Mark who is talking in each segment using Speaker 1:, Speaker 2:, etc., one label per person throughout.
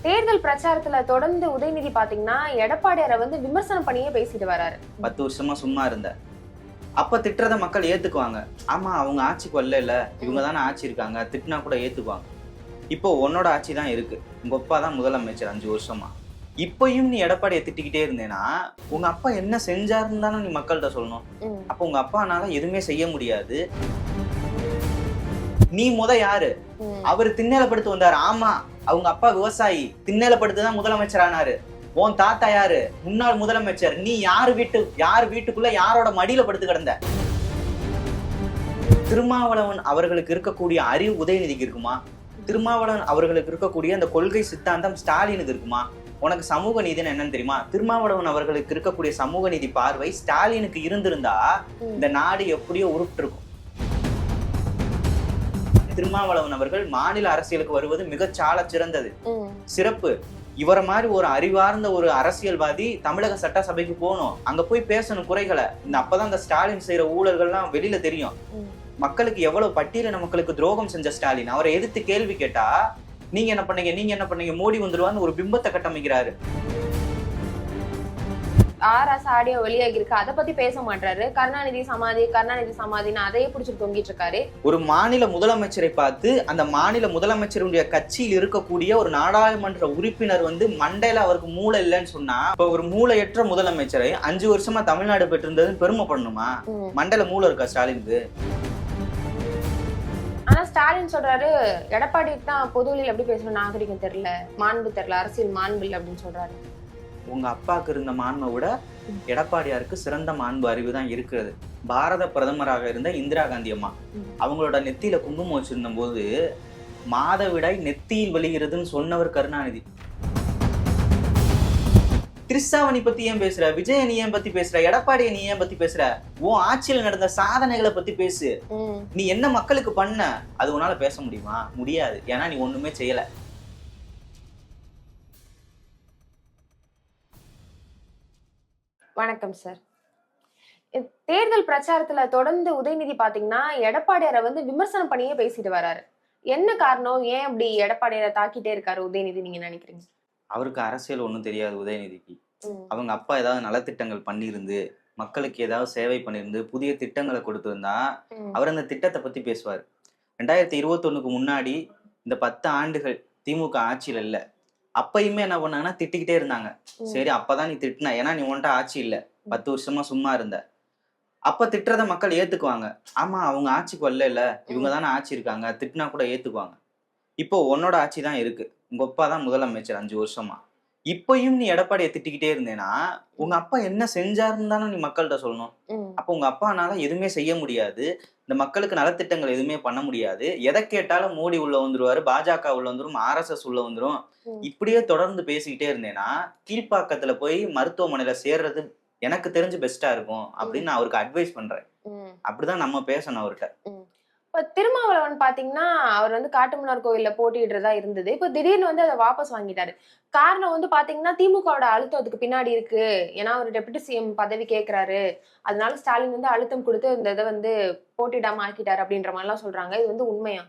Speaker 1: தேர்தல் பிரச்சாரத்துல தொடர்ந்து உதயநிதி பாத்தீங்கன்னா எடப்பாடியாரை வந்து விமர்சனம் பண்ணியே பேசிட்டு வராரு.
Speaker 2: 10 வருஷமா சும்மா இருந்த அப்ப திட்டுறத மக்கள் ஏத்துக்குவாங்க. ஆமா, அவங்க ஆட்சிக்கு வரல, இவங்க தானே ஆட்சி இருக்காங்க, திட்டினா கூட ஏத்துக்குவாங்க. இப்போ உன்னோட ஆட்சி தான் இருக்கு, உங்க அப்பா தான் முதலமைச்சர் 5 வருஷமா. இப்பயும் நீ எடப்பாடியை திட்டிக்கிட்டே இருந்தேன்னா உங்க அப்பா என்ன செஞ்சாருன்னு தானே நீ மக்கள்கிட்ட சொல்லணும். அப்ப உங்க அப்பானால எதுவுமே செய்ய முடியாது. நீ யாரு? அவர் திண்ணேலப்படுத்து வந்தாரு. ஆமா, அவங்க அப்பா விவசாயி, திண்ணேலப்படுத்து தான் முதலமைச்சர் ஆனாரு. உன் தாத்தா யாரு? முன்னாள் முதலமைச்சர். நீ யார் வீட்டுக்குள்ள யாரோட மடியில படுத்து கிடந்த? திருமாவளவன் அவர்களுக்கு இருக்கக்கூடிய அறிவு உதயநிதிக்கு இருக்குமா? திருமாவளவன் அவர்களுக்கு இருக்கக்கூடிய அந்த கொள்கை சித்தாந்தம் ஸ்டாலினுக்கு இருக்குமா? உனக்கு சமூக நீதினு என்னன்னு தெரியுமா? திருமாவளவன் அவர்களுக்கு இருக்கக்கூடிய சமூக நீதி பார்வை ஸ்டாலினுக்கு இருந்திருந்தா இந்த நாடு எப்படியோ உருட்டு இருக்கும். திருமாவளவன் அவர்கள் மாநில அரசியலுக்கு வருவது மிக சால சிறந்தது, சிறப்பு. இவரை மாதிரி ஒரு அறிவார்ந்த ஒரு அரசியல்வாதி தமிழக சட்டசபைக்கு போகணும், அங்க போய் பேசணும் குறைகளை. அப்பதான் இந்த ஸ்டாலின் செய்யற ஊழல்கள்லாம் வெளியில தெரியும். மக்களுக்கு எவ்வளவு பட்டியலின மக்களுக்கு துரோகம் செஞ்ச ஸ்டாலின், அவரை எதிர்த்து கேள்வி கேட்டா நீங்க என்ன பண்ணீங்க, மோடி வந்துருவான்னு ஒரு பிம்பத்தை கட்டமைக்கிறாரு.
Speaker 1: ஆர்எஸ் ஆடியோ வெளியாகி இருக்கு, அதை பத்தி பேச மாட்டாரு. கருணாநிதி சமாதின்னு அதையே பிடிச்சிட்டு தொங்கிட்டு இருக்காரு.
Speaker 2: ஒரு மாநில முதலமைச்சரை பார்த்து அந்த மாநில முதலமைச்சருடைய கட்சியில் இருக்கக்கூடிய ஒரு நாடாளுமன்ற உறுப்பினர் மண்டையில அவருக்கு மூளை இல்லைன்னு சொன்னா, இப்ப ஒரு மூளையற்ற முதலமைச்சரை 5 வருஷமா தமிழ்நாடு பெற்றிருந்ததுன்னு பெருமை பண்ணணுமா? மண்டையில மூளை இருக்கா ஸ்டாலினுக்கு?
Speaker 1: ஆனா ஸ்டாலின் சொல்றாரு எடப்பாடிக்கு தான் பொதுவெளியில் எப்படி பேசணும் நாகரிகம் தெரியல, மாண்பு தெரியல, அரசியல் மாண்பு இல்லை அப்படின்னு சொல்றாரு.
Speaker 2: உங்க அப்பாவுக்கு இருந்த மாண்பை விட எடப்பாடியாருக்கு சிறந்த மாண்பு அறிவு தான் இருக்கிறது. பாரத பிரதமராக இருந்த இந்திரா காந்தி அம்மா அவங்களோட நெத்தியில குங்குமம் வச்சிருந்த போது மாதவிடாய் நெத்தியில் வெளிகிறதுன்னு சொன்னவர் கருணாநிதி. திரிசாவணி பத்தி ஏன் பேசுற? விஜய நீ ஏன் பத்தி பேசுற? எடப்பாடியை நீ ஏன் பத்தி பேசுற? உன் ஆட்சியில் நடந்த சாதனைகளை பத்தி பேசு. நீ என்ன மக்களுக்கு பண்ண, அது உன்னால பேச முடியுமா? முடியாது. ஏன்னா நீ ஒண்ணுமே செய்யல.
Speaker 1: வணக்கம் சார். தேர்தல் பிரச்சாரத்துல தொடர்ந்து உதயநிதி பாத்தீங்கன்னா எடப்பாடியாரை வந்து விமர்சனம் பண்ணியே பேசிட்டு வராரு. என்ன காரணம்? ஏன் அப்படி எடப்பாடியாரை தாக்கிட்டே இருக்காரு உதயநிதி நீங்க நினைக்கிறீங்க?
Speaker 2: அவருக்கு அரசியல் ஒண்ணும் தெரியாது உதயநிதிக்கு. அவங்க அப்பா ஏதாவது நலத்திட்டங்கள் பண்ணியிருந்து, மக்களுக்கு ஏதாவது சேவை பண்ணியிருந்து, புதிய திட்டங்களை கொடுத்திருந்தா அவர் அந்த திட்டத்தை பத்தி பேசுவார். 2021க்கு முன்னாடி இந்த 10 ஆண்டுகள் திமுக ஆட்சியில் இல்ல, அப்பயுமே என்ன பண்ணாங்கன்னா திட்டிக்கிட்டே இருந்தாங்க. சரி, அப்பதான் நீ திட்டின, ஏன்னா நீ உன்ட்ட ஆட்சி இல்ல, 10 வருஷமா சும்மா இருந்த. அப்ப திட்டுறத மக்கள் ஏத்துக்குவாங்க. ஆமா, அவங்க ஆட்சிக்கு வரல, இவங்க தானே ஆட்சி இருக்காங்க, திட்டினா கூட ஏத்துக்குவாங்க. இப்போ உன்னோட ஆட்சி தான் இருக்கு, உங்க அப்பா தான் முதலமைச்சர் 5 வருஷமா. இப்பயும் நீ எடப்பாடியை திட்டிக்கிட்டே இருந்தேன்னா உங்க அப்பா என்ன செஞ்சாருன்னு தானே நீ மக்கள்கிட்ட சொல்லணும். அப்ப உங்க அப்பானால எதுவுமே செய்ய முடியாது, இந்த மக்களுக்கு நலத்திட்டங்கள் எதுவுமே பண்ண முடியாது. எதை கேட்டாலும் மோடி உள்ள வந்துருவாரு, பாஜக உள்ள வந்துரும், RSS உள்ள வந்துரும். இப்படியே தொடர்ந்து பேசிக்கிட்டே இருந்தேன்னா கீழ்ப்பாக்கத்துல போய் மருத்துவமனையில சேர்றது எனக்கு தெரிஞ்சு பெஸ்டா இருக்கும் அப்படின்னு நான் அவருக்கு அட்வைஸ் பண்றேன். அப்படிதான் நம்ம பேசணும் அவர்கிட்ட.
Speaker 1: இப்ப திருமாவளவன் பாத்தீங்கன்னா அவர் வந்து காட்டுமன்னார் கோயில்ல போட்டியிடுறதா இருந்தது. இப்ப திடீர்னு அதை வாபஸ் வாங்கிட்டாரு. காரணம் பாத்தீங்கன்னா திமுகவோட அழுத்தம் அதுக்கு பின்னாடி இருக்கு. ஏன்னா அவர் டெபுட்டி சிஎம் பதவி கேட்கிறாரு, அதனால ஸ்டாலின் அழுத்தம் கொடுத்து இந்த இதை போட்டியிடாம ஆக்கிட்டாரு அப்படின்ற மாதிரி எல்லாம் சொல்றாங்க. இது உண்மையா?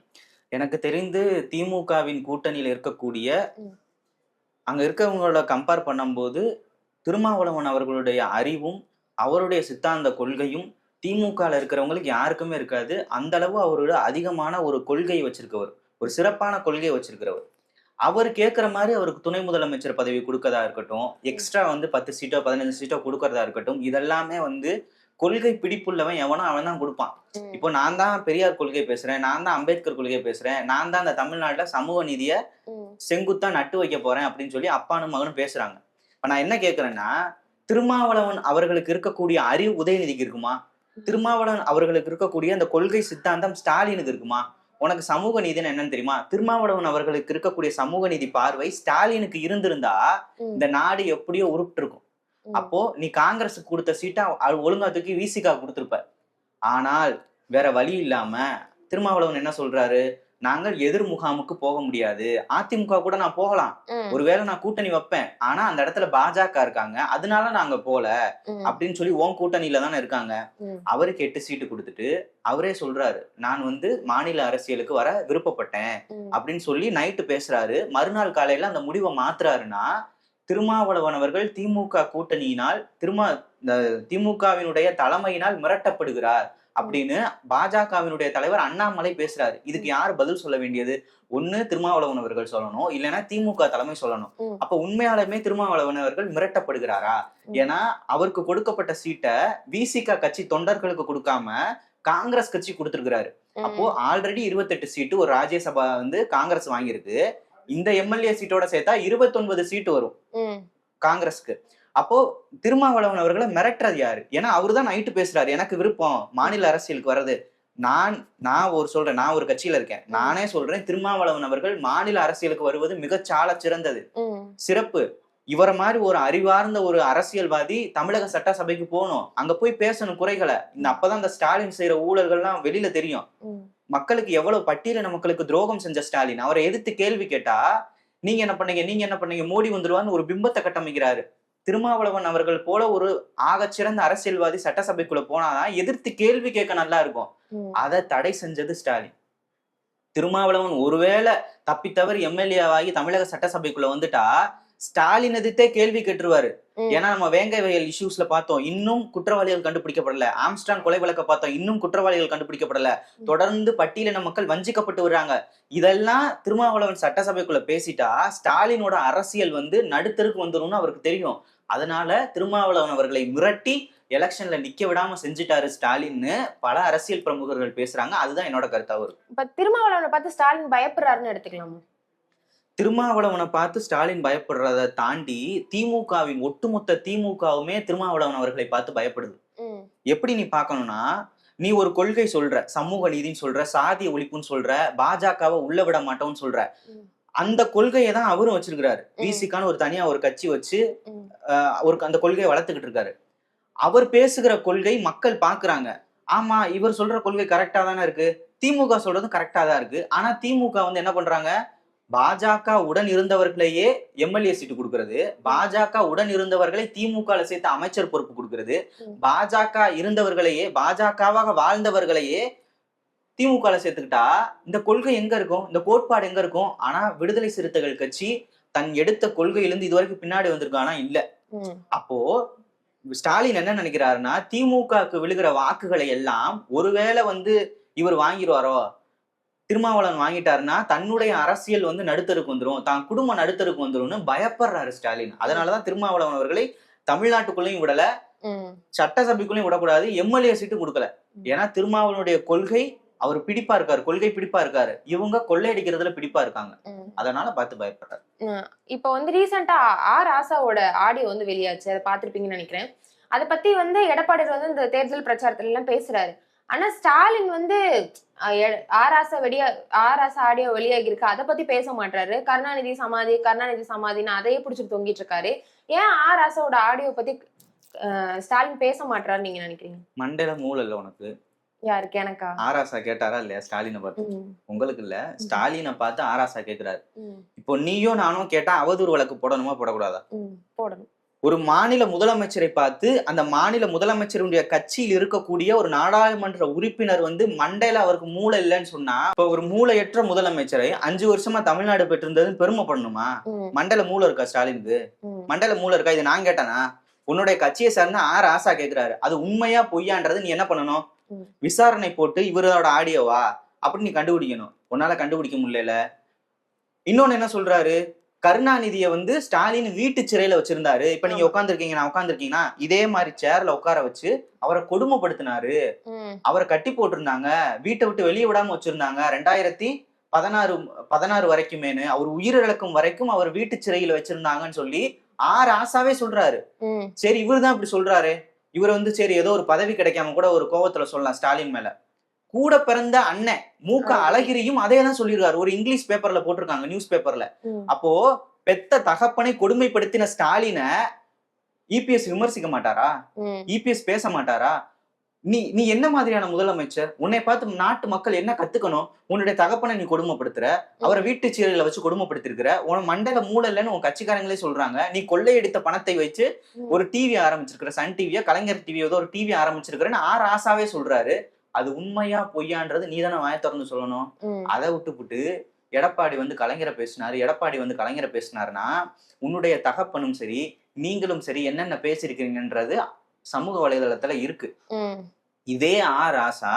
Speaker 2: எனக்கு தெரிந்து திமுகவின் கூட்டணியில் இருக்கக்கூடிய அங்க இருக்கவங்களோட கம்பேர் பண்ணும்போது திருமாவளவன் அவர்களுடைய அறிவும் அவருடைய சித்தாந்த கொள்கையும் திமுகல இருக்கிறவங்களுக்கு யாருக்குமே இருக்காது. அந்த அளவு அவரோட அதிகமான ஒரு கொள்கையை வச்சிருக்கவர், ஒரு சிறப்பான கொள்கையை வச்சிருக்கிறவர். அவர் கேட்கிற மாதிரி அவருக்கு துணை முதலமைச்சர் பதவி கொடுக்கறதா இருக்கட்டும், எக்ஸ்ட்ரா 10 சீட்டோ 15 சீட்டோ கொடுக்கறதா இருக்கட்டும், இதெல்லாமே கொள்கை பிடிப்புள்ளவன் எவனோ அவன் தான் கொடுப்பான். இப்போ நான் தான் பெரியார் கொள்கை பேசுறேன், நான் தான் அம்பேத்கர் கொள்கை பேசுறேன், நான் தான் இந்த தமிழ்நாட்டுல சமூக நீதியை செங்குத்தா நட்டு வைக்க போறேன் அப்படின்னு சொல்லி அப்பானும் மகனும் பேசுறாங்க. இப்ப நான் என்ன கேட்கிறேன்னா, திருமாவளவன் அவர்களுக்கு இருக்கக்கூடிய அறிவு உதயநிதிக்கு இருக்குமா? திருமாவளவன் அவர்களுக்கு இருக்கக்கூடிய அந்த கொள்கை சித்தாந்தம் ஸ்டாலினுக்கு இருக்குமா? உனக்கு சமூக நீதினு என்னன்னு தெரியுமா? திருமாவளவன் அவர்களுக்கு இருக்கக்கூடிய சமூக நீதி பார்வை ஸ்டாலினுக்கு இருந்திருந்தா இந்த நாடு எப்படியோ உருட்டு இருக்கும். அப்போ நீ காங்கிரஸுக்கு கொடுத்த சீட்டா ஒழுங்கா தூக்கி விசிகா கொடுத்திருப்ப. ஆனால் வேற வழி இல்லாம திருமாவளவன் என்ன சொல்றாரு? நாங்கள் எதிர் முகாமுக்கு போக முடியாது. அதிமுக கூட நான் போகலாம், ஒருவேளை நான் கூட்டணி வைப்பேன், ஆனா அந்த இடத்துல பாஜக இருக்காங்க, அதனால நாங்க போல அப்படின்னு சொல்லி உன் கூட்டணியில தானே இருக்காங்க. அவருக்கு 8 சீட்டு கொடுத்துட்டு அவரே சொல்றாரு, நான் மாநில அரசியலுக்கு வர விருப்பப்பட்டேன் அப்படின்னு சொல்லி நைட்டு பேசுறாரு. மறுநாள் காலையில அந்த முடிவை மாத்துறாருன்னா திருமாவளவன் அவர்கள் திமுக கூட்டணியினால் இந்த திமுகவினுடைய தலைமையினால் மிரட்டப்படுகிறார் அப்படின்னு பாஜகவினுடைய தலைவர் அண்ணாமலை பேசுறாரு. இதுக்கு யார் பதில் சொல்ல வேண்டியது? ஒண்ணு திருமாவளவன் அவர்கள் சொல்லணும், இல்லைன்னா திமுக தலைமை சொல்லணும். அப்ப உண்மையாலுமே திருமாவளவன் அவர்கள் மிரட்டப்படுகிறாரா? ஏன்னா அவருக்கு கொடுக்கப்பட்ட சீட்டை விசிக கட்சி தொண்டர்களுக்கு கொடுக்காம காங்கிரஸ் கட்சி கொடுத்திருக்கிறாரு. அப்போ ஆல்ரெடி 28 சீட்டு ஒரு ராஜ்யசபா காங்கிரஸ் வாங்கியிருக்கு. இந்த எம்எல்ஏ சீட்டோட சேர்த்தா 29 சீட்டு வரும் காங்கிரஸ்க்கு. அப்போ திருமாவளவன் அவர்களை மிரட்டுறது யாரு? ஏன்னா அவருதான் நைட்டு பேசுறாரு, எனக்கு விருப்பம் மாநில அரசியலுக்கு வர்றது. நான் ஒரு கட்சியில இருக்கேன், நானே சொல்றேன் திருமாவளவன் அவர்கள் மாநில அரசியலுக்கு வருவது மிக சால சிறந்தது, சிறப்பு. இவரை மாதிரி ஒரு அறிவார்ந்த ஒரு அரசியல்வாதி தமிழக சட்டசபைக்கு போகணும், அங்க போய் பேசணும் குறைகளை. அப்பதான் இந்த ஸ்டாலின் செய்யற ஊழல்கள்லாம் வெளியில தெரியும். மக்களுக்கு எவ்வளவு பட்டியலின மக்களுக்கு துரோகம் செஞ்ச ஸ்டாலின் அவரை எதிர்த்து கேள்வி கேட்டா நீங்க என்ன பண்ணீங்க மோடி வந்துருவான்னு ஒரு பிம்பத்தை கட்டமைக்கிறாரு. திருமாவளவன் அவர்கள் போல ஒரு ஆகச்சிறந்த அரசியல்வாதி சட்டசபைக்குள்ள போனாதான் எதிர்த்து கேள்வி கேட்க நல்லா இருக்கும். அதை தடை செஞ்சது ஸ்டாலின். திருமாவளவன் ஒருவேளை தப்பித்தவர் எம்எல்ஏ ஆகி தமிழக சட்டசபைக்குள்ள வந்துட்டா ஸ்டாலின் எதிர்த்தே கேள்வி கேட்டுருவாரு. ஏன்னா நம்ம வேங்கை வயல் இஷ்யூஸ்ல பார்த்தோம், இன்னும் குற்றவாளிகள் கண்டுபிடிக்கப்படல. ஆம்ஸ்டாங் கொலை வழக்க பார்த்தோம், இன்னும் குற்றவாளிகள் கண்டுபிடிக்கப்படல. தொடர்ந்து பட்டியலின மக்கள் வஞ்சிக்கப்பட்டு வர்றாங்க. இதெல்லாம் திருமாவளவன் சட்டசபைக்குள்ள பேசிட்டா ஸ்டாலினோட அரசியல் நடுத்தருக்கு வந்துரும்னு அவருக்கு தெரியும். அதனால திருமாவளவன் அவர்களை மிரட்டி எலெக்ஷன்ல நிக்க விடாம செஞ்சுட்டாரு ஸ்டாலின்னு பல அரசியல் பிரமுகர்கள் பேசுறாங்க. அதுதான் என்னோட கருத்தா வரும்.
Speaker 1: இப்ப திருமாவளவனை பார்த்து ஸ்டாலின் பயப்படுறாருன்னு எடுத்துக்கலாமா?
Speaker 2: திருமாவளவனை பார்த்து ஸ்டாலின் பயப்படுறத தாண்டி திமுகவின் ஒட்டுமொத்த திமுகவுமே திருமாவளவன் அவர்களை பார்த்து பயப்படுது. எப்படி நீ பார்க்கணும்னா, நீ ஒரு கொள்கை சொல்ற, சமூக நீதின்னு சொல்ற, சாதிய ஒழிப்புன்னு சொல்ற, பாஜகவை உள்ள விட மாட்டோம்னு சொல்ற, அந்த கொள்கையை தான் அவரும் வச்சிருக்கிறாரு. விசிகான்னு ஒரு தனியா ஒரு கட்சி வச்சு அந்த கொள்கையை வளர்த்துக்கிட்டு இருக்காரு. அவர் பேசுகிற கொள்கை மக்கள் பாக்குறாங்க, ஆமா இவர் சொல்ற கொள்கை கரெக்டா தானே இருக்கு, திமுக சொல்றதும் கரெக்டா தான் இருக்கு. ஆனா திமுக என்ன பண்றாங்க, பாஜக உடன் இருந்தவர்களையே எம்எல்ஏ சீட்டு கொடுக்கிறது, பாஜக உடன் இருந்தவர்களை திமுக சேர்த்து அமைச்சர் பொறுப்பு கொடுக்கிறது, பாஜக இருந்தவர்களையே பாஜகவாக வாழ்ந்தவர்களையே திமுக சேர்த்துக்கிட்டா இந்த கொள்கை எங்க இருக்கும், இந்த கோட்பாடு எங்க இருக்கும்? ஆனா விடுதலை சிறுத்தைகள் கட்சி தன் எடுத்த கொள்கையிலிருந்து இதுவரைக்கும் பின்னாடி வந்திருக்கானா இல்ல. அப்போ ஸ்டாலின் என்ன நினைக்கிறாருன்னா, திமுகவுக்கு விழுகிற வாக்குகளை எல்லாம் ஒருவேளை இவர் வாங்கிடுவாரோ, திருமாவளவன் வாங்கிட்டாருன்னா தன்னுடைய அரசியல் நடுத்தருக்கு வந்துரும், தான் குடும்பம் நடுத்தருக்கு வந்துரும்னு பயப்படுறாரு ஸ்டாலின். அதனாலதான் திருமாவளவன் அவர்களை தமிழ்நாட்டுக்குள்ளேயும் விடல, சட்டசபைக்குள்ளேயும் விடக்கூடாது, எம்எல்ஏ சீட்டு கொடுக்கல. ஏன்னா திருமாவளவனுடைய கொள்கை அவர் பிடிப்பா இருக்காரு, கொள்கை பிடிப்பா இருக்காரு, இவங்க கொள்ளையடிக்கிறதுல பிடிப்பா இருக்காங்க. அதனால பார்த்து பயப்படுறாரு.
Speaker 1: இப்ப ரீசெண்டா ஆர் ஆசாவோட ஆடியோ வெளியாச்சு, அதை பார்த்திருப்பீங்கன்னு நினைக்கிறேன். அதை பத்தி எடப்பாடி இந்த தேர்தல் பிரச்சாரத்துல எல்லாம் பேசுறாரு. ஆனா ஸ்டாலின் ஆர் ஆசா ஆடியோ வெளியாகி இருக்கு, அதை பத்தி பேச மாட்டாரு. கருணாநிதி சமாதின்னு அதையே பிடிச்சிட்டு தொங்கிட்டு இருக்காரு. ஏன் ஆர் ஆசாவோட ஆடியோ பத்தி ஸ்டாலின் பேச மாட்டாரு நீங்க நினைக்கிறீங்க?
Speaker 2: மண்டல மூல இல்ல உனக்கு?
Speaker 1: யாருக்கு? எனக்கா?
Speaker 2: ஆராசா கேட்டாரா இல்லையா ஸ்டாலினை பார்த்து? உங்களுக்கு இல்ல, ஸ்டாலினை பார்த்து ஆராசா கேட்கிறாரு. இப்போ நீயும் நானும் கேட்டா அவதூறு வழக்கு போடணுமா போடக்கூடாதா?
Speaker 1: போடணும்.
Speaker 2: ஒரு மாநில முதலமைச்சரை பார்த்து அந்த மாநில முதலமைச்சருடைய கட்சியில் இருக்கக்கூடிய ஒரு நாடாளுமன்ற உறுப்பினர் மண்டையில அவருக்கு மூளை இல்லைன்னு சொன்னா, இப்ப ஒரு மூளையற்ற முதலமைச்சரை 5 வருஷமா தமிழ்நாடு பெற்றிருந்தது பெருமை பண்ணணுமா? மண்டையில மூளை இருக்கா ஸ்டாலினுக்கு? மண்டையில மூளை இருக்கா? இது நான் கேட்டானா? உன்னுடைய கட்சியை சார்ந்த ஆர் ஆசா கேட்கிறாரு. அது உண்மையா பொய்யான்றது நீ என்ன பண்ணணும்? விசாரணை போட்டு இவரோட ஆடியோவா அப்படின்னு நீ கண்டுபிடிக்கணும். உன்னால கண்டுபிடிக்க முடியல. இன்னொன்னு என்ன சொல்றாரு, கருணாநிதியை ஸ்டாலின் வீட்டு சிறையில வச்சிருந்தாரு. இப்ப நீங்க உட்காந்துருக்கீங்கன்னா இதே மாதிரி சேர்ல உட்கார வச்சு அவரை கொடுமைப்படுத்தினாரு, அவரை கட்டி போட்டிருந்தாங்க, வீட்டை விட்டு வெளியே விடாம வச்சிருந்தாங்க 2016 வரைக்குமேனு, அவர் உயிரிழக்கும் வரைக்கும் அவர் வீட்டு சிறையில வச்சிருந்தாங்கன்னு சொல்லி ஆர் ஆசாவே சொல்றாரு. சரி, இவரு தான் இப்படி சொல்றாரு, இவர் சரி ஏதோ ஒரு பதவி கிடைக்காம கூட ஒரு கோவத்துல சொல்லலாம் ஸ்டாலின் மேல. கூட பிறந்த அண்ணன் மூக்க அழகிரியும் அதே தான் சொல்லிருக்காரு, ஒரு இங்கிலீஷ் பேப்பர்ல போட்டிருக்காங்க, நியூஸ் பேப்பர்ல. அப்போ பெத்த தகப்பனை கொடுமைப்படுத்தின ஸ்டாலினை இபிஎஸ் விமர்சிக்க மாட்டாரா? இபிஎஸ் பேச மாட்டாரா? நீ நீ என்ன மாதிரியான முதலமைச்சர்? உன்னை பார்த்து நாட்டு மக்கள் என்ன கத்துக்கணும்? உன்னுடைய தகப்பனை நீ கொடுமைப்படுத்துற, அவரை வீட்டு சீரியல்ல வச்சு கொடுமைப்படுத்திருக்கிற, உன் மண்டையில மூளை இல்லைன்னு உன் கட்சிக்காரங்களே சொல்றாங்க. நீ கொள்ளையடித்த பணத்தை வச்சு ஒரு டிவி ஆரம்பிச்சிருக்கிற, சன் டிவியோ கலைஞர் டிவியோ ஏதோ ஒரு டிவி ஆரம்பிச்சிருக்கிறேன்னு ஆசாவே சொல்றாரு. அது உண்மையா பொய்யான்றது நீ தானே வாயை திறந்து சொல்லணும். அதை விட்டுப்புட்டு எடப்பாடி வந்து கலைஞரை பேசினாரு, எடப்பாடி வந்து கலைஞரை பேசினாருன்னா உன்னுடைய தகப்பனும் சரி நீங்களும் சரி என்னென்ன பேசியிருக்கீங்கன்றது சமூக வலைதளத்துல இருக்கு. இதே ராசா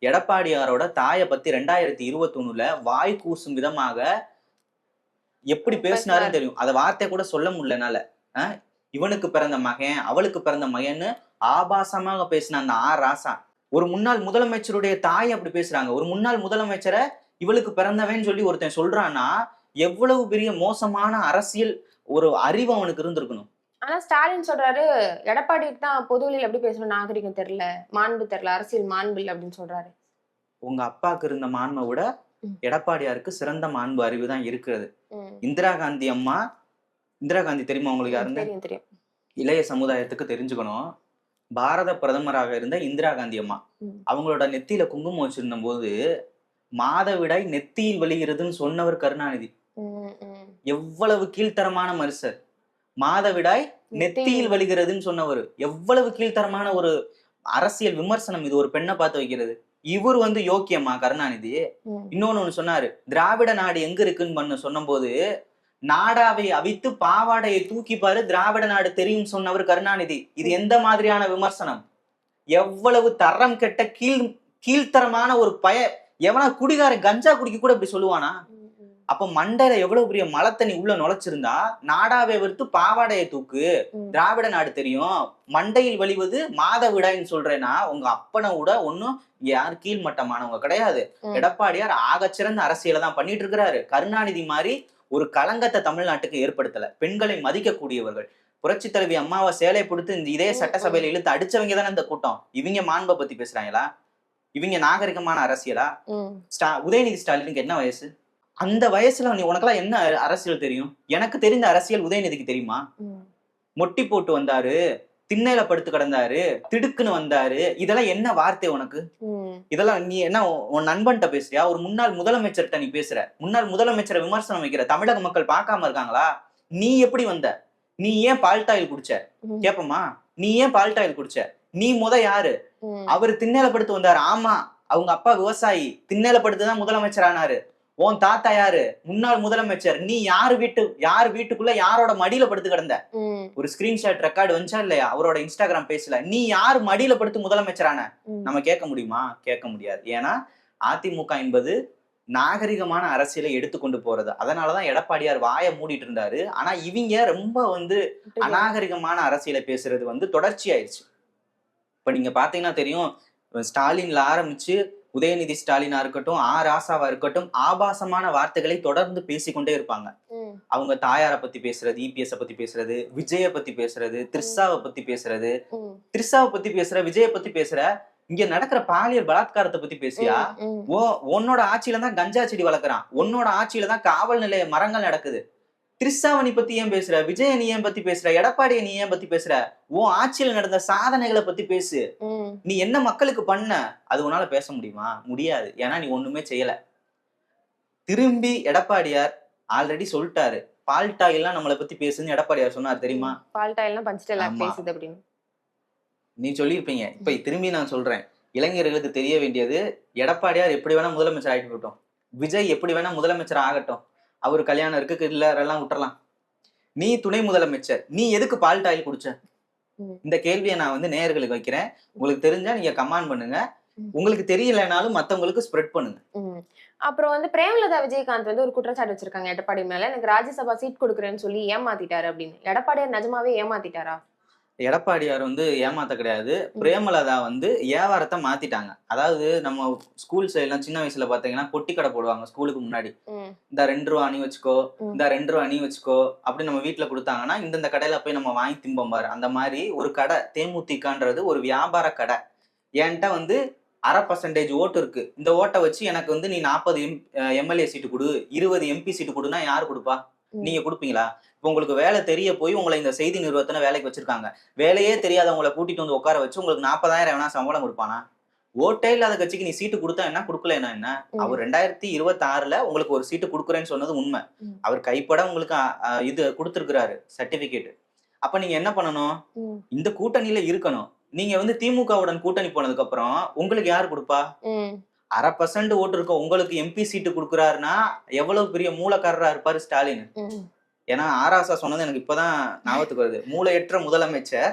Speaker 2: எடப்பாடியாரோட தாயை பத்தி 2021 வாய் கூசும் விதமாக எப்படி பேசினாருன்னு தெரியும். அத வார்த்தை கூட சொல்ல முடியலனால இவனுக்கு பிறந்த மகன் அவளுக்கு பிறந்த மகன்னு ஆபாசமாக பேசின அந்த ராசா ஒரு முன்னாள் முதலமைச்சருடைய தாய் அப்படி பேசுறாங்க. ஒரு முன்னாள் முதலமைச்சரை இவளுக்கு பிறந்தவன்னு சொல்லி ஒருத்தன் சொல்றான்னா எவ்வளவு பெரிய மோசமான அரசியல் ஒரு அறிவு அவனுக்கு இருந்திருக்கணும்.
Speaker 1: ஆனா ஸ்டாலின் சொல்றாரு எடப்பாடிக்கு தான் பொதுவெளியில் எப்படி பேசணும் நாகரிகம் தெரியல, மாண்பு தெரியல, அரசியல் மாண்பு இல்லை அப்படின்னு சொல்றாரு.
Speaker 2: உங்க அப்பாவுக்கு இருந்த மாண்பை விட எடப்பாடியாருக்கு சிறந்த மாண்பு அறிவு தான் இருக்கிறது. இந்திரா காந்தி அம்மா, இந்திரா காந்தி தெரியுமா உங்களுக்கு? யாருன்னு இளைய சமுதாயத்துக்கு தெரிஞ்சுக்கணும். பாரத பிரதமராக இருந்த இந்திரா காந்தி அம்மா அவங்களோட நெத்தியில குங்குமம் வச்சிருந்த போது மாதவிடாய் நெத்தியில் வெளிகிறதுன்னு சொன்னவர் கருணாநிதி. எவ்வளவு கீழ்த்தரமான மனுஷர்! மாதவிடாய் நெத்தியில் வலிகிறதுன்னு சொன்னவர் எவ்வளவு கீழ்த்தரமான ஒரு அரசியல் விமர்சனம் இது, ஒரு பெண்ணை பார்த்து வைக்கிறது. இவர் வந்து யோக்கியமா கருணாநிதி? இன்னொன்னு சொன்னாரு, திராவிட நாடு எங்க இருக்குன்னு சொன்ன போது நாடாவை அவித்து பாவாடையை தூக்கி பாரு திராவிட நாடு தெரியும் சொன்னவர் கருணாநிதி. இது எந்த மாதிரியான விமர்சனம்? எவ்வளவு தரம் கெட்ட கீழ்த்தரமான ஒரு எவனா குடிகார கஞ்சா குடிக்க கூட இப்படி சொல்லுவானா? அப்ப மண்டையில எவ்வளவு பெரிய மலத்தண்ணி உள்ள நுழைச்சிருந்தா நாடாவை விடுத்து பாவாடையை தூக்கு திராவிட நாடு தெரியும், மண்டையில் வழிவது மாதவிடாய்ன்னு சொல்றேன்னா உங்க அப்பனை விட ஒன்னும் யார் கீழ்மட்டமானவங்க கிடையாது. எடப்பாடியார் ஆகச்சிறந்த அரசியலை தான் பண்ணிட்டு இருக்கிறாரு. கருணாநிதி மாதிரி ஒரு களங்கத்தை தமிழ்நாட்டுக்கு ஏற்படுத்தல. பெண்களை மதிக்கக்கூடியவர்கள். புரட்சி தலைவி அம்மாவை சேலை கொடுத்து இந்த இதே சட்டசபையில இழுத்து அடிச்சவங்க தானே இந்த கூட்டம். இவங்க மாண்பை பத்தி பேசுறாங்களா? இவங்க நாகரிகமான அரசியலா? உதயநிதி ஸ்டாலினுக்கு என்ன வயசு? அந்த வயசுல நீ உனக்கெல்லாம் என்ன அரசியல் தெரியும்? எனக்கு தெரிந்த அரசியல் உதயநிதிக்கு தெரியுமா? மொட்டி போட்டு வந்தாரு, திண்ணையில படுத்து கிடந்தாரு, திடுக்குன்னு வந்தாரு. இதெல்லாம் என்ன வார்த்தை உனக்கு? இதெல்லாம் நீ என்ன உன் நண்பன்ட்ட பேசுறியா? ஒரு முன்னாள் முதலமைச்சர்கிட்ட நீ பேசுற, முன்னாள் முதலமைச்சரை விமர்சனம் வைக்கிற. தமிழக மக்கள் பார்க்காம இருக்காங்களா? நீ எப்படி வந்த? நீ ஏன் பால்டாயில் குடிச்ச கேப்பமா? நீ ஏன் பால்டாயில் குடிச்ச? நீ யாரு? அவரு திண்ணையில படுத்து வந்தாரு. ஆமா, அவங்க அப்பா விவசாயி, திண்ணையில படுத்துதான் முதலமைச்சர் ஆனாரு. உன் தாத்தா யாரு? முன்னாள் முதலமைச்சர். நீ யார் வீட்டுக்குள்ள யாரோட மடியில படுத்து கிடந்த? ஒரு ஸ்கிரீன்ஷாட் ரெக்கார்டு வந்துச்சா இல்லையா அவரோட இன்ஸ்டாகிராம் பேஜ்ல? நீ யார் மடியில படுத்து முதலமைச்சரான? நம்ம கேட்க முடியுமா? கேட்க முடியாது. ஏன்னா அதிமுக என்பது நாகரிகமான அரசியலை எடுத்துக்கொண்டு போறது. அதனாலதான் எடப்பாடியார் வாயை மூடிட்டு இருந்தாரு. ஆனா இவங்க ரொம்ப அநாகரிகமான அரசியலை பேசுறது தொடர்ச்சி ஆயிடுச்சு. இப்ப நீங்க பாத்தீங்கன்னா தெரியும், ஸ்டாலின்ல ஆரம்பிச்சு உதயநிதி ஸ்டாலினா இருக்கட்டும், ராசாவா இருக்கட்டும், ஆபாசமான வார்த்தைகளை தொடர்ந்து பேசிக்கொண்டே இருப்பாங்க. அவங்க தாயாரை பத்தி பேசுறது, இபிஎஸ் பத்தி பேசுறது, விஜய பத்தி பேசுறது, த்ரிஷாவை பத்தி பேசுறது, விஜய பத்தி பேசுற. இங்க நடக்கிற பாலியல் பலாத்காரத்தை பத்தி பேசியா? உன்னோட ஆட்சியில தான் கஞ்சா செடி வளர்க்குறான், உன்னோட ஆட்சியில தான் காவல் நிலைய மரங்கள் நடக்குது. த்ரிஷாவை பத்தி ஏன் பேசுற? விஜய நீ ஏன் பத்தி பேசுற? எடப்பாடியை நீ ஏன் பத்தி பேசுற? உன் ஆட்சியில் நடந்த சாதனைகளை பத்தி பேசு. நீ என்ன மக்களுக்கு பண்ண அது உன்னால பேச முடியுமா? முடியாது. ஏன்னா நீ ஒண்ணுமே செய்யல. திரும்பி எடப்பாடியார் ஆல்ரெடி சொல்லிட்டாரு, பால்டாயில்லாம் நம்மளை பத்தி பேசுன்னு எடப்பாடியார் சொன்னார் தெரியுமா?
Speaker 1: பால்டாயில்லாம் பஞ்சுடெல்லாம் பேசுது அப்படின்னு
Speaker 2: நீ சொல்லியிருப்பீங்க. இப்ப திரும்பி நான் சொல்றேன், இளைஞர்களுக்கு தெரிய வேண்டியது, எடப்பாடியார் எப்படி வேணா முதலமைச்சர் ஆகிட்டு இருக்கட்டும், விஜய் எப்படி வேணா முதலமைச்சர் ஆகட்டும், அவரு கல்யாணம் இருக்கு இல்லறெல்லாம் விட்டுறலாம். நீ துணை முதலமைச்சர், நீ எதுக்கு பால்டாயில் குடிச்ச? இந்த கேள்வியை நான் நேயர்களுக்கு வைக்கிறேன். உங்களுக்கு தெரிஞ்சா நீங்க கமெண்ட் பண்ணுங்க, உங்களுக்கு தெரியலனாலும் மத்தவங்களுக்கு ஸ்ப்ரெட் பண்ணுங்க.
Speaker 1: அப்புறம் பிரேமலதா விஜயகாந்த் ஒரு குற்றச்சாட்டு வச்சிருக்காங்க எடப்பாடி மேல, எனக்கு ராஜ்யசபா சீட் கொடுக்குறேன்னு சொல்லி ஏமாத்திட்டாரு அப்படின்னு. எடப்பாடியார் நிஜமாவே ஏமாத்திட்டாரா?
Speaker 2: எடப்பாடியார் ஏமாத்த கிடையாது, பிரேமலதா வியாபாரத்தை மாத்திட்டாங்க. அதாவது நம்ம ஸ்கூல் சைட்லாம் சின்ன வயசுல பாத்தீங்கன்னா பொட்டி கடை போடுவாங்க ஸ்கூலுக்கு முன்னாடி. இந்த 2 ரூபா அணி வச்சுக்கோ, இந்த 2 ரூபா அணி வச்சுக்கோ அப்படி நம்ம வீட்டுல கொடுத்தாங்கன்னா இந்த கடையில போய் நம்ம வாங்கி திம்போம் பாரு. அந்த மாதிரி ஒரு கடை தேமுதிகன்றது ஒரு வியாபார கடை. என்கிட்ட 0.5% ஓட்டு இருக்கு, இந்த ஓட்டை வச்சு எனக்கு நீ 40 எம்எல்ஏ சீட்டு கொடு, 20 எம்பி சீட்டு கொடுனா யாரு கொடுப்பா? நீங்க கொடுப்பீங்களா? இப்ப உங்களுக்கு வேலை தெரிய போய் உங்களை இந்த செய்தி நிறுவனத்துல வேலைக்கு வச்சிருக்காங்க. வேலையே தெரியாதவங்களை கூட்டிட்டு வந்து உட்கார வச்சு உங்களுக்கு 40,000 எவனா சம்பளம் கொடுப்பானா? ஓட்டே இல்லாத கட்சிக்கு நீ சீட்டு கொடுத்தா என்ன, கொடுக்கலன்னா என்ன? அவர் 2026ல உங்களுக்கு ஒரு சீட்டு கொடுக்குறேன்னு சொன்னது உண்மை. அவர் கைப்பட உங்களுக்கு இது கொடுத்திருக்கிறாரு சர்டிபிகேட். அப்ப நீங்க என்ன பண்ணணும்? இந்த கூட்டணியில இருக்கணும். நீங்க வந்து திமுகவுடன் கூட்டணி போனதுக்கு அப்புறம் உங்களுக்கு யாரு கொடுப்பா? 1/2% ஓட்டு இருக்க உங்களுக்கு எம்பி சீட்டு கொடுக்குறாருன்னா எவ்வளவு பெரிய மூலக்காரரா இருப்பாரு ஸ்டாலின். ஏன்னா ஆராசா சொன்னது எனக்கு இப்பதான் ஞாபகத்துக்கு வருது. மூளையற்ற முதலமைச்சர்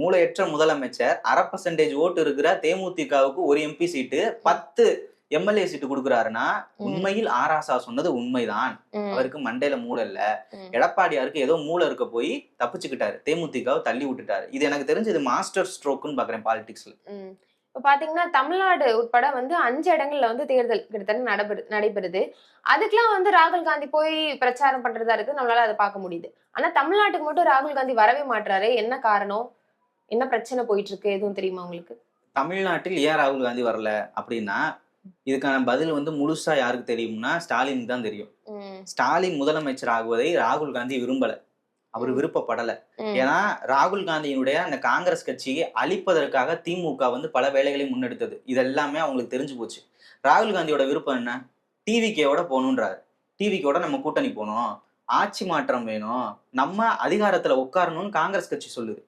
Speaker 2: 1/2% ஓட்டு இருக்கிற தேமுதிகவுக்கு ஒரு எம்பி சீட்டு 10 எம்எல்ஏ சீட்டு கொடுக்குறாருன்னா உண்மையில் ஆராசா சொன்னது உண்மைதான். அவருக்கு மண்டையில மூளை இல்ல. எடப்பாடியாருக்கு ஏதோ மூளை இருக்க போய் தப்பிச்சுக்கிட்டாரு, தேமுதிகவை தள்ளி விட்டுட்டாரு. இது எனக்கு தெரிஞ்சு இது மாஸ்டர் ஸ்ட்ரோக்குன்னு பாக்குறேன் பாலிடிக்ஸ்ல.
Speaker 1: இப்ப பாத்தீங்கன்னா தமிழ்நாடு உட்பட வந்து 5 இடங்கள்ல வந்து தேர்தல் கிட்டத்தட்ட நடைபெறுது. அதுக்கெல்லாம் வந்து ராகுல் காந்தி போய் பிரச்சாரம் பண்றதா இருக்கு, நம்மளால அதை பார்க்க முடியுது. ஆனா தமிழ்நாட்டுக்கு மட்டும் ராகுல் காந்தி வரவே மாட்டாரு. என்ன காரணம்? என்ன பிரச்சனை போயிட்டு இருக்கு? எதுவும் தெரியுமா உங்களுக்கு?
Speaker 2: தமிழ்நாட்டில் ஏன் ராகுல் காந்தி வரல அப்படின்னா, இதுக்கான பதில் வந்து முழுசா யாருக்கு தெரியும்னா ஸ்டாலினுக்கு தான் தெரியும். ஸ்டாலின் முதலமைச்சர் ஆகுவதை ராகுல் காந்தி விரும்பல, அவர் விருப்பப்படல. ஏன்னா ராகுல் காந்தியினுடைய அந்த காங்கிரஸ் கட்சியை அழிப்பதற்காக திமுக வந்து பல வேலைகளையும் முன்னெடுத்தது. இது எல்லாமே அவங்களுக்கு தெரிஞ்சு போச்சு. ராகுல் காந்தியோட விருப்பம் என்ன? டிவிகேவோட போகணுன்றாரு. டிவிகேவோட நம்ம கூட்டணி போகணும், ஆட்சி மாற்றம் வேணும், நம்ம அதிகாரத்துல உட்காரணும்னு காங்கிரஸ் கட்சி சொல்லுது.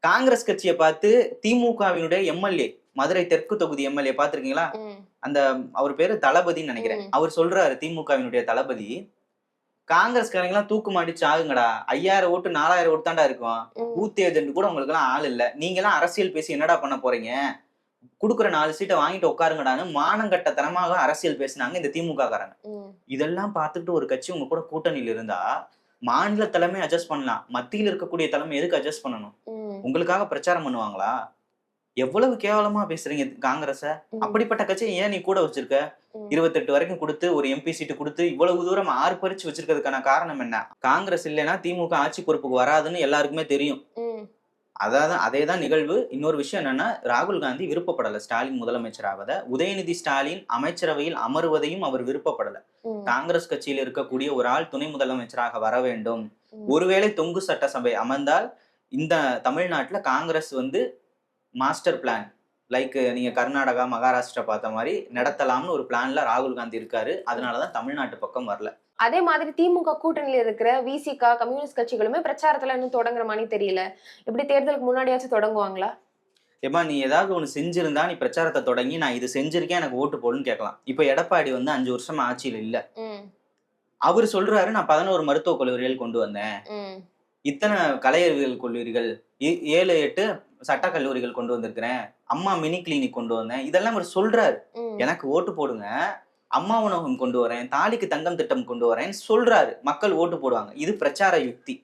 Speaker 2: காங்கிரஸ் கட்சியை பார்த்து திமுகவினுடைய எம்எல்ஏ, மதுரை தெற்கு தொகுதி எம்எல்ஏ பாத்திருக்கீங்களா? அந்த அவர் பேரு தளபதின்னு நினைக்கிறேன். அவர் சொல்றாரு, திமுகவினுடைய தளபதி, காங்கிரஸ்காரங்க எல்லாம் தூக்கு மாடிச்சு ஆகுங்கடா, 5000 ஓட்டு 4000 ஓட்டு தாண்டா இருக்கும், பூத் ஏஜென்ட் கூட உங்களுக்கு எல்லாம் ஆள் இல்ல, நீங்க எல்லாம் அரசியல் பேசி என்னடா பண்ண போறீங்க, குடுக்குற 4 சீட்டை வாங்கிட்டு உட்காருங்கடான்னு மானங்கட்டத்தனமாக அரசியல் பேசினாங்க இந்த திமுக காரங்க. இதெல்லாம் பார்த்துட்டு ஒரு கட்சி உங்க கூட கூட்டணியில் இருந்தா மாநில தலைமை அட்ஜஸ்ட் பண்ணலாம், மத்தியில் இருக்கக்கூடிய தலைமை எதுக்கு அட்ஜஸ்ட் பண்ணணும்? உங்களுக்காக பிரச்சாரம் பண்ணுவாங்களா? எவ்வளவு கேவலமா பேசுறீங்க காங்கிரஸ. அப்படிப்பட்ட கட்சியை ஏன் நீ கூட வச்சிருக்க? 28 வரைக்கும் கொடுத்து ஒரு எம்பி சீட்டு கொடுத்து இவ்வளவு தூரம் ஆர்ப்பரிச்சு வச்சிருக்கிறதுக்கான காரணம் என்ன? காங்கிரஸ் இல்லைன்னா திமுக ஆட்சி பொறுப்புக்கு வராதுன்னு எல்லாருக்குமே தெரியும். அதேதான் நிகழ்வு. இன்னொரு விஷயம் என்னன்னா, ராகுல் காந்தி விருப்பப்படல ஸ்டாலின் முதலமைச்சர் ஆவத. உதயநிதி ஸ்டாலின் அமைச்சரவையில் அமருவதையும் அவர் விருப்பப்படல. காங்கிரஸ் கட்சியில் இருக்கக்கூடிய ஒரு ஆள் துணை முதலமைச்சராக வர வேண்டும். ஒருவேளை தொங்கு சட்டசபை அமர்ந்தால் இந்த தமிழ்நாட்டுல காங்கிரஸ் வந்து மாஸ்டர் பிளான், லைக் நீங்க கர்நாடகா மகாராஷ்டிரா பார்த்த மாதிரி நடத்தலாம்னு ஒரு பிளான்ல ராகுல் காந்தி இருக்காரு. அதனாலதான் தமிழ்நாட்டு பக்கம் வரல.
Speaker 1: அதே மாதிரி திமுக கூட்டணியில இருக்கிற விசிகா, கம்யூனிஸ்ட் கட்சிகளுமே பிரச்சாரத்துல இன்னும் தொடங்குற மாதிரி தெரியல. இப்படி தேர்தலுக்கு முன்னாடியாச்சும் தொடங்குவாங்களா?
Speaker 2: ஏமா நீ ஏதாவது ஒண்ணு செஞ்சிருந்தா நீ பிரச்சாரத்தை தொடங்கி நான் இது செஞ்சிருக்கேன் எனக்கு ஓட்டு போடுன்னு கேட்கலாம். இப்ப எடப்பாடி வந்து 5 வருஷமா ஆட்சியில் இல்ல. அவரு சொல்றாரு, நான் 11 மருத்துவக் கல்லூரிகள் கொண்டு வந்தேன், இத்தனை கலை அறிவியல் கல்லூரிகள், 7-8 சட்ட கல்லூரிகள் கொண்டு வந்திருக்கிறேன், அம்மா மினி கிளினிக் கொண்டு வந்தேன், இதெல்லாம் அவர் சொல்றாரு. எனக்கு ஓட்டு போடுங்க, அம்மா உணவகம் கொண்டு வரேன், தாலிக்கு தங்கம் திட்டம் கொண்டு வரேன்னு சொல்றாரு. மக்கள் ஓட்டு போடுவாங்க. இது பிரச்சார யுக்தி.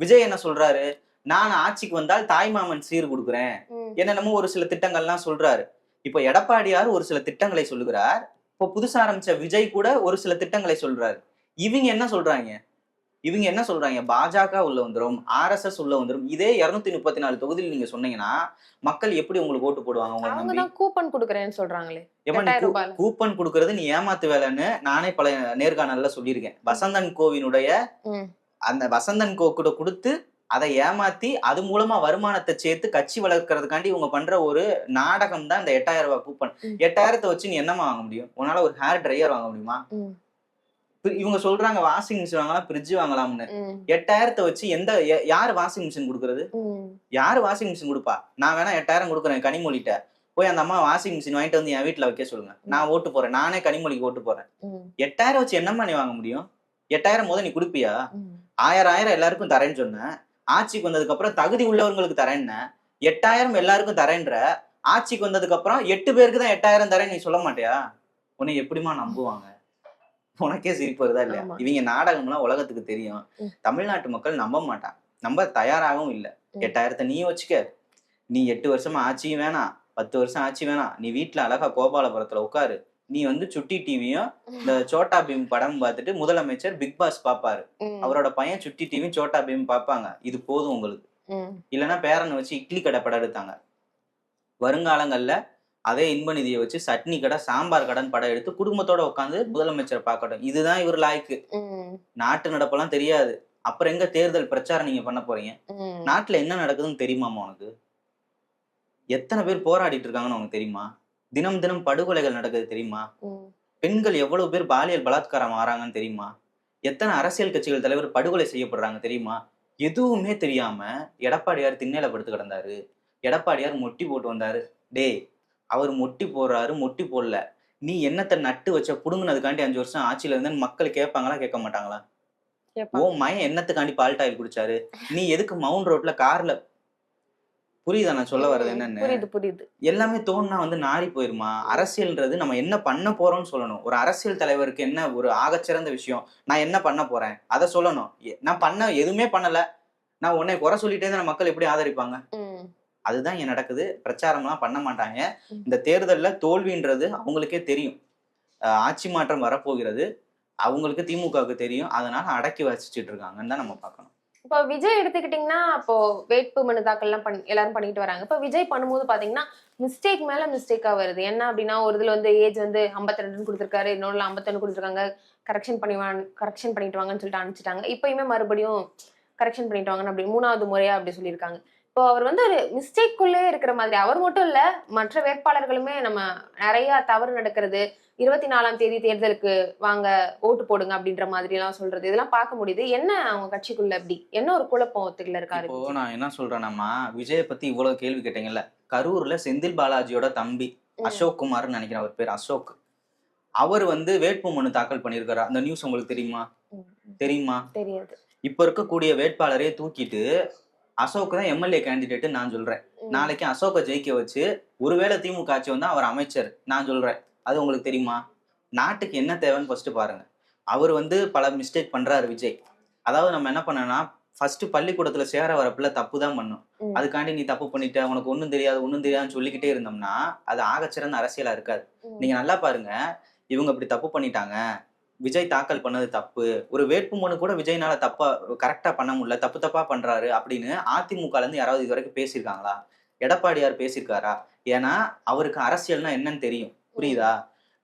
Speaker 2: விஜய் என்ன சொல்றாரு? நான் ஆட்சிக்கு வந்தால் தாய்மாமன் சீர் கொடுக்குறேன், என்னென்னமோ ஒரு சில திட்டங்கள்லாம் சொல்றாரு. இப்ப எடப்பாடியார் ஒரு சில திட்டங்களை சொல்லுகிறார். இப்போ புதுசா ஆரம்பிச்ச விஜய் கூட ஒரு சில திட்டங்களை சொல்றாரு. இவங்க என்ன சொல்றாங்க? பாஜக உள்ள வந்துரும், RSS உள்ள வந்துரும். இதே 234 தொகுதியில் நீங்க சொன்னீங்கன்னா மக்கள் எப்படி உங்களுக்கு ஓட்டு போடுவாங்க?
Speaker 1: உங்களுக்கு கூப்பன் கொடுக்கறேன்னு சொல்றாங்களே.
Speaker 2: கூப்பன் கொடுக்கறது நீ ஏமாத்து வேலைன்னு நானே பல நேர்காணல்ல சொல்லியிருக்கேன். வசந்தன் கோவினுடைய அந்த வசந்தன் கோ கூட கொடுத்து அதை ஏமாத்தி அது மூலமா வருமானத்தை சேர்த்து கட்சி வளர்க்கறதுக்காண்டி இவங்க பண்ற ஒரு நாடகம் தான் இந்த 8000 ரூபாய் கூப்பன். 8000 வச்சு நீ என்னமா வாங்க முடியும்? உன்னால ஒரு ஹேர் ட்ரையர் வாங்க முடியுமா? இவங்க சொல்றாங்க வாஷிங் மிஷின் வாங்கலாம், ஃப்ரிட்ஜ் வாங்கலாம்னு. 8000 வச்சு யாரு வாஷிங் மிஷின் கொடுக்கறது? யாரு வாஷிங் மிஷின் கொடுப்பா? நான் வேணா 8000 கொடுக்குறேன் கனிமொழிட்ட, போய் அந்த அம்மா வாஷிங் மிஷின் வாங்கிட்டு வந்து என் வீட்டுல வைக்க சொல்லுங்க, நான் ஓட்டு போறேன், நானே கனிமொழிக்கு ஓட்டு போறேன். 8000 வச்சு என்னம்மா நீ வாங்க முடியும்? 8000 போத நீ கொடுப்பியா? 1000 எல்லாருக்கும் தரேன்னு சொன்ன, ஆட்சிக்கு வந்ததுக்கு அப்புறம் தகுதி உள்ளவங்களுக்கு தரேன்ன, 8000 எல்லாருக்கும் தரேன்ற, ஆட்சிக்கு வந்ததுக்கு அப்புறம் 8 பேருக்கு தான் 8000 தரேன் நீ சொல்ல மாட்டியா? உன்னை எப்படிமா நம்புவாங்க? உனக்கே சிரிப்பு வருதா இல்லையா? இவங்க நாடகம்லாம் உலகத்துக்கு தெரியும். தமிழ்நாட்டு மக்கள் நம்ப மாட்டாங்க, நம்ப தயாராகவும் இல்லை. 8000 நீ வச்சுக்க, நீ 8 வருஷமா ஆட்சியும் வேணாம், 10 வருஷம் ஆட்சி வேணாம், நீ வீட்டுல அழகா கோபாலபுரத்துல உட்காரு, நீ வந்து சுட்டி டிவியும் இந்த சோட்டா பீம் படம் பார்த்துட்டு முதலமைச்சர் பிக் பாஸ் பாப்பாரு, அவரோட பையன் சுட்டி டிவியும் சோட்டா பீம் பாப்பாங்க, இது போதும் உங்களுக்கு. இல்லைன்னா பேரனை வச்சு இட்லி கடை படம் எடுத்தாங்க. வருங்காலங்கள்ல அதே இன்ப நிதியை வச்சு சட்னி கடை சாம்பார் கடன் படம் எடுத்து குடும்பத்தோட உட்காந்து முதலமைச்சரை பார்க்கட்டும். இதுதான் இவர் லாய்க்கு. நாட்டு நடப்பெல்லாம் தெரியாது. அப்புறம் எங்க தேர்தல் பிரச்சாரம் நீங்க பண்ண போறீங்க? நாட்டுல என்ன நடக்குதுன்னு தெரியுமாமா உனக்கு? எத்தனை பேர் போராடிட்டு இருக்காங்கன்னு உனக்கு தெரியுமா? தினம் தினம் படுகொலைகள் நடக்குது தெரியுமா? பெண்கள் எவ்வளவு பேர் பாலியல் பலாத்காரம் ஆறாங்கன்னு தெரியுமா? எத்தனை அரசியல் கட்சிகள் தலைவர் படுகொலை செய்யப்படுறாங்க தெரியுமா? எதுவுமே தெரியாம எடப்பாடியார் திண்ணையில படுத்து கிடந்தாரு. எடப்பாடியார் மொட்டி போட்டு வந்தாரு. டேய், அவர் மொட்டி போடுறாரு, மொட்டி போடல. நீ என்னத்தை நட்டு வச்ச புடுங்கினதுக்காண்டி 5 வருஷம் ஆட்சியில இருந்தேன்னு மக்கள் கேட்பாங்களா கேட்க மாட்டாங்களா? ஓ மயன் என்னத்துக்காண்டி பால்டாயில் குடிச்சாரு? நீ எதுக்கு மவுண்ட் ரோட்ல கார்ல? புரியுதா நான் சொல்ல வர்றது என்னன்னு?
Speaker 1: புரியுது.
Speaker 2: எல்லாமே தோணுனா நாரி போயிருமா? அரசியல்ன்றது நம்ம என்ன பண்ண போறோம்னு சொல்லணும். ஒரு அரசியல் தலைவருக்கு என்ன ஒரு ஆகச்சிறந்த விஷயம், நான் என்ன பண்ண போறேன் அதை சொல்லணும். நான் எதுவுமே பண்ணல, நான் உன்னை குறை சொல்லிட்டே தான் மக்கள் எப்படி ஆதரிப்பாங்க? அதுதான் இங்க நடக்குது. பிரச்சாரம்லாம் பண்ண மாட்டாங்க. இந்த தேர்தல்ல தோல்வின்றது அவங்களுக்கே தெரியும். ஆட்சி மாற்றம் வரப்போகிறது, அவங்களுக்கு திமுகவுக்கு தெரியும். அதனால அடக்கி வச்சுட்டு இருக்காங்கன்னு தான் நம்ம பார்க்கணும்.
Speaker 1: இப்போ விஜய் எடுத்துக்கிட்டீங்கன்னா, இப்போ வேட்பு மனு தாக்கல்லாம் எல்லாரும் பண்ணிட்டு வராங்க. இப்போ விஜய் பண்ணும்போது பாத்தீங்கன்னா மிஸ்டேக் மேல மிஸ்டேக்கா வருது. என்ன அப்படின்னா, ஒரு இதுல ஏஜ் 52 கொடுத்திருக்காரு, இன்னொரு 51 கொடுத்திருக்காங்க. கரெக்ஷன் பண்ணிட்டு வாங்கன்னு சொல்லிட்டு அனுப்பிச்சிட்டாங்க. இப்பயுமே மறுபடியும் கரெக்ஷன் பண்ணிட்டு வாங்கன்னு அப்படி 3வது முறையா அப்படி சொல்லியிருக்காங்க. இப்போ அவர் ஒரு மிஸ்டேக்குள்ளே இருக்கிற மாதிரி, அவர் மட்டும் இல்ல, மற்ற வேட்பாளர்களுமே நம்ம நிறைய தவறு நடக்கிறது, 24ஆம் தேதி தேர்தலுக்கு வாங்க ஓட்டு போடுங்க அப்படின்ற மாதிரி எல்லாம் சொல்றது, இதெல்லாம் பார்க்க முடியுது. என்ன அவங்க கட்சிக்குள்ள அப்படி என்ன ஒரு குழப்பத்துக்குள்ள இருக்காரு?
Speaker 2: இப்போ நான் என்ன சொல்றேன்னா, விஜய பத்தி இவ்வளவு கேள்வி கேட்டீங்கல்ல, கரூர்ல செந்தில் பாலாஜியோட தம்பி அசோக் குமார்னு நினைக்கிறேன், அவர் பேர் அசோக். அவர் வேட்பு மனு தாக்கல் பண்ணியிருக்காரு. அந்த நியூஸ் உங்களுக்கு தெரியுமா?
Speaker 1: தெரியாது.
Speaker 2: இப்ப இருக்கக்கூடிய வேட்பாளரையே தூக்கிட்டு அசோக் தான் எம்எல்ஏ கேண்டிடேட் நான் சொல்றேன். நாளைக்கு அசோக்கை ஜெயிக்க வச்சு ஒருவேளை திமுக ஆட்சி வந்தா அவர் அமைச்சர் நான் சொல்றேன். அது உங்களுக்கு தெரியுமா? நாட்டுக்கு என்ன தேவைன்னு ஃபர்ஸ்ட் பாருங்க. அவர் பல மிஸ்டேக் பண்றாரு விஜய். அதாவது நம்ம என்ன பண்ணனா, ஃபர்ஸ்ட் பள்ளிக்கூடத்துல சேர வர பிள்ளை தப்பு தான் பண்ணும். அதுக்காண்டி நீ தப்பு பண்ணிட்ட, உனக்கு ஒண்ணும் தெரியாதுன்னு சொல்லிக்கிட்டே இருந்தோம்னா அது ஆகச்சிறந்த அரசியலா இருக்காது. நீங்க நல்லா பாருங்க, இவங்க இப்படி தப்பு பண்ணிட்டாங்க, விஜய் தாக்கல் பண்ணது தப்பு, ஒரு வேட்புமனு கூட விஜய்னால கரெக்டா பண்ண முடியல, தப்பா பண்றாரு அப்படின்னு அதிமுகல இருந்து யாராவது இது வரைக்கும் பேசியிருக்காங்களா? எடப்பாடியார் பேசியிருக்காரா? ஏன்னா அவருக்கு அரசியல்னா என்னன்னு தெரியும். புரியுதா?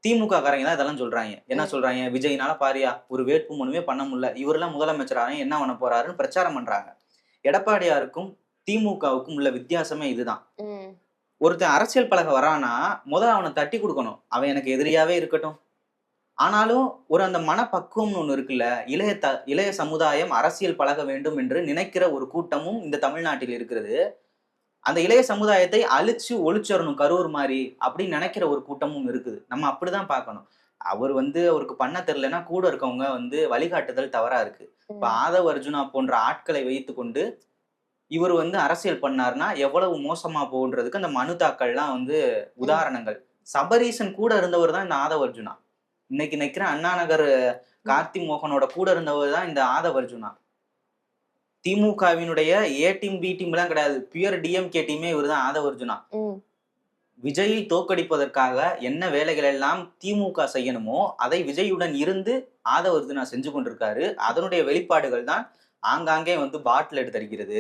Speaker 2: திமுக காரங்க தான் இதெல்லாம் சொல்றாங்க. என்ன சொல்றாங்க? விஜய்னால பாரியா ஒரு வேட்புமனுவே பண்ண முடியல, இவரெல்லாம் முதலமைச்சராக என்ன பண்ண போறாருன்னு பிரச்சாரம் பண்றாங்க. எடப்பாடியாருக்கும் திமுகவுக்கும் உள்ள வித்தியாசமே இதுதான். ஒருத்தன் அரசியல் பழக வரானா முதல்ல அவனை தட்டி கொடுக்கணும். அவன் எனக்கு எதிரியாவே இருக்கட்டும், ஆனாலும் அந்த மனப்பக்குவம்னு ஒண்ணு இருக்குல்ல, இளைய சமுதாயம் அரசியல் பழக வேண்டும் என்று நினைக்கிற ஒரு கூட்டமும் இந்த தமிழ்நாட்டில் இருக்கிறது. அந்த இளைய சமுதாயத்தை அழிச்சு ஒழிச்சிடணும் கரூர் மாதிரி அப்படின்னு நினைக்கிற ஒரு கூட்டமும் இருக்குது. நம்ம அப்படிதான் பார்க்கணும். அவர் அவருக்கு பண்ண தெரியலன்னா கூட இருக்கவங்க வழிகாட்டுதல் தவறா இருக்கு. இப்ப ஆதவ் அர்ஜுனா போன்ற ஆட்களை வைத்து கொண்டு இவர் அரசியல் பண்ணாருன்னா எவ்வளவு மோசமா போகுன்றதுக்கு அந்த மனு தாக்கள்லாம் உதாரணங்கள். சபரீசன் கூட இருந்தவர் தான் இந்த ஆதவ் அர்ஜுனா. இன்னைக்கு நிக்கிற அண்ணா நகர் கார்த்தி மோகனோட கூட இருந்தவர் தான் இந்த ஆதவ் அர்ஜுனா. திமுகவினுடைய ஏ டீம் பி டீம் எல்லாம் கிடையாது, பியூர் டிஎம்கே டீமே இவர் தான் ஆதவ் அர்ஜுனா. விஜயை தோற்கடிப்பதற்காக என்ன வேலைகள் எல்லாம் திமுக செய்யணுமோ அதை விஜயுடன் இருந்து ஆதவ் அர்ஜுனா செஞ்சு கொண்டிருக்காரு. அதனுடைய வெளிப்பாடுகள் தான் ஆங்காங்கே பாட்டில் எடுத்து அடிக்கிறது.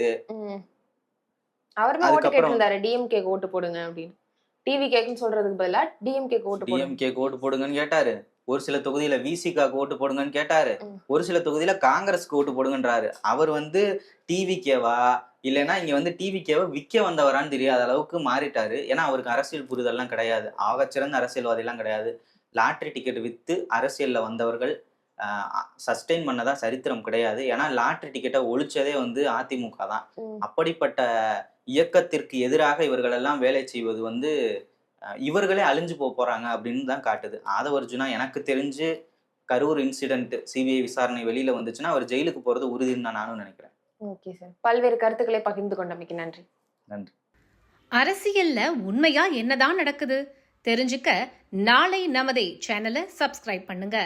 Speaker 1: அவருமே ஓட்டு கேட்டிருந்தாரு, டிஎம்கே ஓட்டு போடுங்க அப்படின்னு. டிவி கேக்குன்னு சொல்றதுக்கு பதிலா டிஎம்கே ஓட்டு
Speaker 2: போடுங்கன்னு கேட்டாரு. ஒரு சில தொகுதியில விசிகா ஓட்டு போடுங்கன்னு கேட்டாரு. ஒரு சில தொகுதியில காங்கிரஸ்க்கு ஓட்டு போடுங்கன்றாரு. அவர் டிவிகேவா இல்லைன்னா இங்க டிவிகேவா விற்க வந்தவரான்னு தெரியாத அளவுக்கு மாறிட்டாரு. ஏன்னா அவருக்கு அரசியல் புரிதல்லாம் கிடையாது, ஆகச்சிறந்த அரசியல்வாதி எல்லாம் கிடையாது. லாட்டரி டிக்கெட் வித்து அரசியல்ல வந்தவர்கள் சஸ்டெயின் பண்ணதா சரித்திரம் கிடையாது. ஏன்னா லாட்டரி டிக்கெட்டை ஒழிச்சதே அதிமுக தான். அப்படிப்பட்ட இயக்கத்திற்கு எதிராக இவர்கள் எல்லாம் வேலை செய்வது இவர்களே அழிஞ்சு போறாங்க அப்படின்னு தான் காட்டுது. ஆதவ் அர்ஜுனா எனக்கு தெரிஞ்சு கரூர் இன்சிடென்ட் சிபிஐ விசாரணை வெளியில வந்துச்சுன்னா அவர் ஜெயிலுக்கு போறது உறுதின்னு தான் நானும் நினைக்கிறேன்.
Speaker 1: ஓகே சார், பல்வேறு கருத்துக்களை பகிர்ந்து கொண்டமைக்கு நன்றி.
Speaker 2: நன்றி.
Speaker 3: அரசியல்ல உண்மையா என்னதான் நடக்குது தெரிஞ்சுக்க நாளை நமதே சேனலை சப்ஸ்கிரைப் பண்ணுங்க.